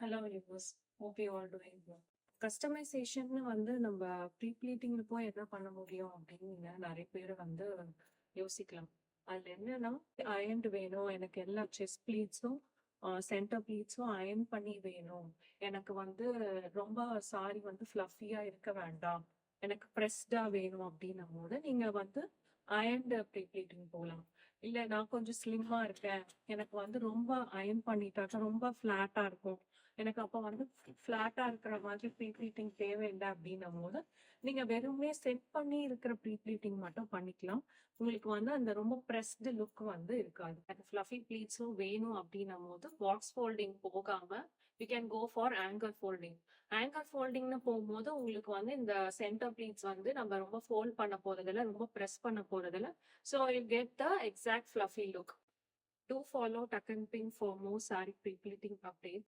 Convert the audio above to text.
Hello viewers, hope you all doing well. கஸ்டமைசேஷன்னு வந்து நம்ம pre ப்ளீட்டிங்ல போய் என்ன பண்ண முடியும் அப்படின்னு நீங்க நிறைய பேர் வந்து யோசிக்கலாம். அதுல என்னன்னா அயன்டு வேணும், எனக்கு எல்லா செஸ்ட் ப்ளீட்ஸும் சென்டர் ப்ளீட்ஸும் அயன் பண்ணி வேணும், எனக்கு வந்து ரொம்ப சாரி வந்து ஃப்ளஃபியா இருக்க வேண்டாம், எனக்கு ப்ரெஸ்டா வேணும் அப்படின்னும் போது நீங்க வந்து அயன்டு ப்ரீ ப்ளீட்டிங் போகலாம். இல்ல நான் கொஞ்சம் ஸ்லிம்மா இருக்கேன், எனக்கு வந்து ரொம்ப அயன் பண்ணிட்டாக்கா ரொம்ப ஃபிளாட்டா இருக்கும், எனக்கு அப்ப வந்து ஃபிளாட்டா இருக்கிற மாதிரி ப்ரீ ப்ளீட்டிங் தேவையில்லை அப்படின்னும் போது நீங்க வெறுமனே செட் பண்ணி இருக்கிற ப்ரீ ப்ளீட்டிங் மட்டும் பண்ணிக்கலாம். உங்களுக்கு வந்து அந்த ரொம்ப ப்ரெஸ்டு லுக் வந்து இருக்காது. எனக்கு ஃப்ளஃபி ப்ளீட்ஸும் வேணும் அப்படின்னும் போது பாக்ஸ் ஃபோல்டிங் போகாம you can go for anchor folding. Anchor ஃபோல்டிங்னு போகும்போது உங்களுக்கு வந்து இந்த சென்டர் ப்ளீட்ஸ் வந்து நம்ம ரொம்ப ஃபோல்ட் பண்ண போறதில்ல, ரொம்ப ப்ரெஸ் பண்ண போறதில்ல. So you get the exact fluffy look. Do follow Tuck and Pin for more saree pre-pleating updates.